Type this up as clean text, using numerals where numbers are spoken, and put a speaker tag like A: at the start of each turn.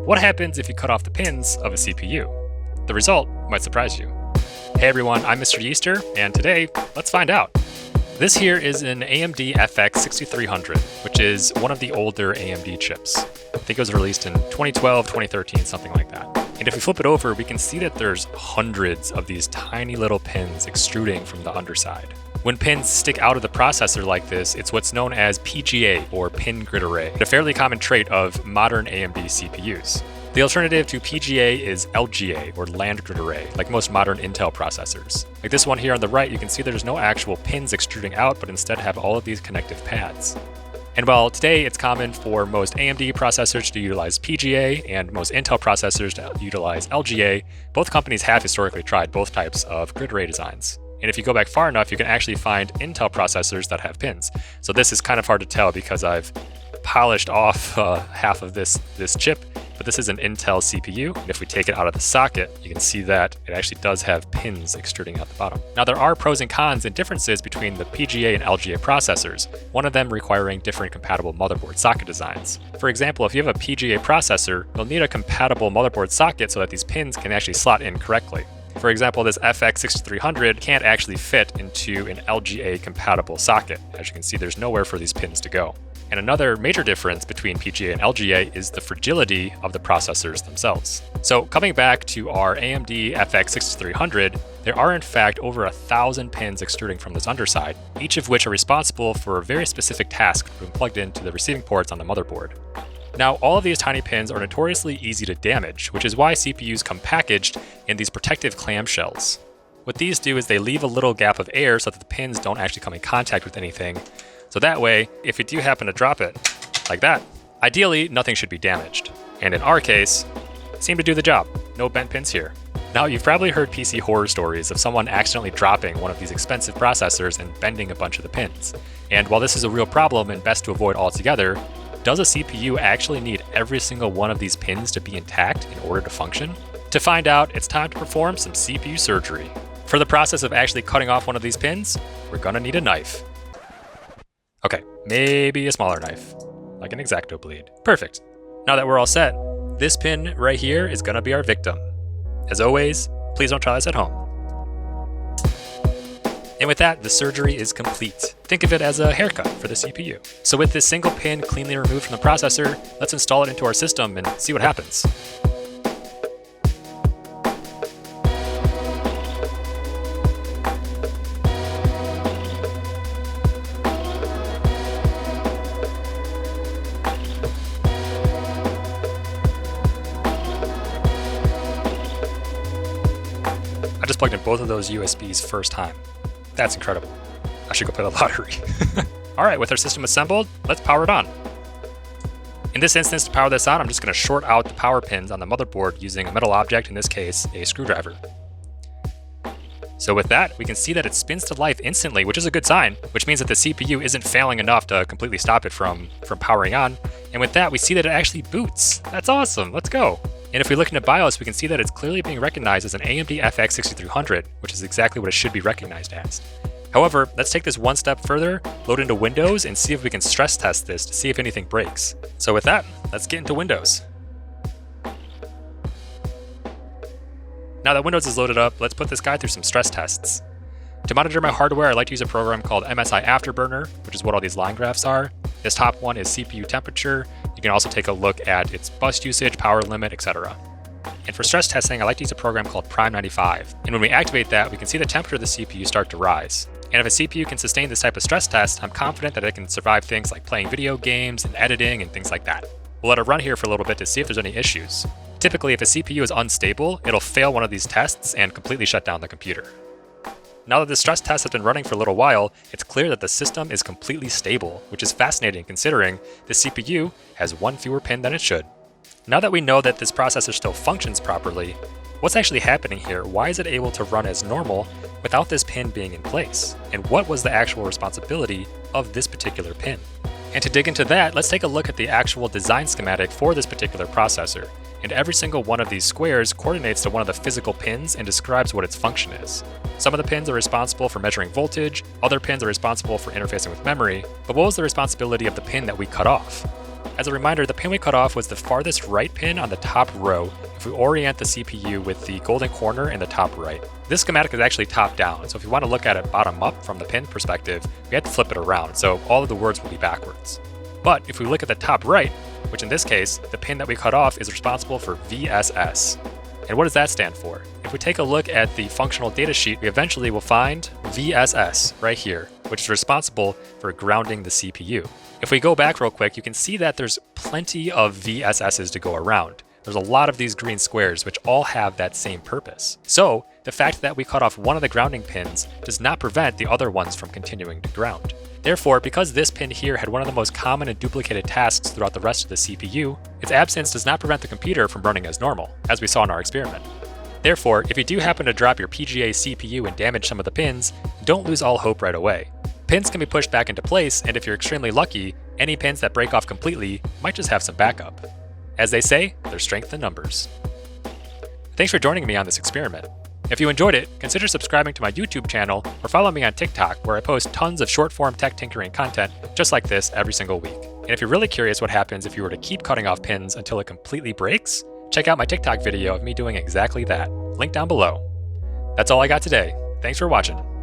A: What happens if you cut off the pins of a CPU? The result might surprise you. Hey everyone, I'm mryeester, and today, let's find out. This here is an AMD FX 6300, which is one of the older AMD chips. I think it was released in 2012, 2013, something like that. And if we flip it over, we can see that there's hundreds of these tiny little pins extruding from the underside. When pins stick out of the processor like this, it's what's known as PGA, or pin grid array, a fairly common trait of modern AMD CPUs. The alternative to PGA is LGA, or land grid array, like most modern Intel processors. Like this one here on the right, you can see there's no actual pins extruding out, but instead have all of these connective pads. And while today it's common for most AMD processors to utilize PGA and most Intel processors to utilize LGA, both companies have historically tried both types of grid array designs. And if you go back far enough, you can actually find Intel processors that have pins. So this is kind of hard to tell because I've polished off half of this chip, but this is an Intel CPU. And if we take it out of the socket, you can see that it actually does have pins extruding out the bottom. Now there are pros and cons and differences between the PGA and LGA processors, one of them requiring different compatible motherboard socket designs. For example, if you have a PGA processor, you'll need a compatible motherboard socket so that these pins can actually slot in correctly. For example, this FX 6300 can't actually fit into an LGA compatible socket. As you can see, there's nowhere for these pins to go. And another major difference between PGA and LGA is the fragility of the processors themselves. So coming back to our AMD FX 6300, there are in fact over 1,000 pins extruding from this underside, each of which are responsible for a very specific task when plugged into the receiving ports on the motherboard. Now, all of these tiny pins are notoriously easy to damage, which is why CPUs come packaged in these protective clamshells. What these do is they leave a little gap of air so that the pins don't actually come in contact with anything. So that way, if you do happen to drop it, like that, ideally nothing should be damaged. And in our case, it seemed to do the job. No bent pins here. Now, you've probably heard PC horror stories of someone accidentally dropping one of these expensive processors and bending a bunch of the pins. And while this is a real problem and best to avoid altogether, does a CPU actually need every single one of these pins to be intact in order to function? To find out, it's time to perform some CPU surgery. For the process of actually cutting off one of these pins, we're gonna need a knife. Okay, maybe a smaller knife, like an X-Acto blade. Perfect. Now that we're all set, this pin right here is gonna be our victim. As always, please don't try this at home. And with that, the surgery is complete. Think of it as a haircut for the CPU. So with this single pin cleanly removed from the processor, let's install it into our system and see what happens. I just plugged in both of those USBs first time. That's incredible. I should go play the lottery. All right, with our system assembled, let's power it on. In this instance, to power this on, I'm just going to short out the power pins on the motherboard using a metal object, in this case, a screwdriver. So with that, we can see that it spins to life instantly, which is a good sign, which means that the CPU isn't failing enough to completely stop it from powering on. And with that, we see that it actually boots. That's awesome. Let's go. And if we look into BIOS, we can see that it's clearly being recognized as an AMD FX 6300, which is exactly what it should be recognized as. However, let's take this one step further, load into Windows, and see if we can stress test this to see if anything breaks. So with that, let's get into Windows. Now that Windows is loaded up, let's put this guy through some stress tests. To monitor my hardware, I like to use a program called MSI Afterburner, which is what all these line graphs are. This top one is CPU temperature. You can also take a look at its bus usage, power limit, etc. And for stress testing, I like to use a program called Prime 95. And when we activate that, we can see the temperature of the CPU start to rise. And if a CPU can sustain this type of stress test, I'm confident that it can survive things like playing video games and editing and things like that. We'll let it run here for a little bit to see if there's any issues. Typically, if a CPU is unstable, it'll fail one of these tests and completely shut down the computer. Now that the stress test has been running for a little while, it's clear that the system is completely stable, which is fascinating considering the CPU has one fewer pin than it should. Now that we know that this processor still functions properly, what's actually happening here? Why is it able to run as normal without this pin being in place? And what was the actual responsibility of this particular pin? And to dig into that, let's take a look at the actual design schematic for this particular processor. And every single one of these squares coordinates to one of the physical pins and describes what its function is. Some of the pins are responsible for measuring voltage, other pins are responsible for interfacing with memory, but what was the responsibility of the pin that we cut off? As a reminder, the pin we cut off was the farthest right pin on the top row if we orient the CPU with the golden corner in the top right. This schematic is actually top down, so if you want to look at it bottom up from the pin perspective, we have to flip it around, so all of the words will be backwards. But if we look at the top right, which in this case, the pin that we cut off is responsible for VSS. And what does that stand for? If we take a look at the functional data sheet, we eventually will find VSS right here, which is responsible for grounding the CPU. If we go back real quick, you can see that there's plenty of VSSs to go around. There's a lot of these green squares which all have that same purpose. So the fact that we cut off one of the grounding pins does not prevent the other ones from continuing to ground. Therefore, because this pin here had one of the most common and duplicated tasks throughout the rest of the CPU, its absence does not prevent the computer from running as normal, as we saw in our experiment. Therefore, if you do happen to drop your PGA CPU and damage some of the pins, don't lose all hope right away. Pins can be pushed back into place, and if you're extremely lucky, any pins that break off completely might just have some backup. As they say, there's strength in numbers. Thanks for joining me on this experiment. If you enjoyed it, consider subscribing to my YouTube channel or follow me on TikTok, where I post tons of short-form tech tinkering content just like this every single week. And if you're really curious what happens if you were to keep cutting off pins until it completely breaks, check out my TikTok video of me doing exactly that. Link down below. That's all I got today. Thanks for watching.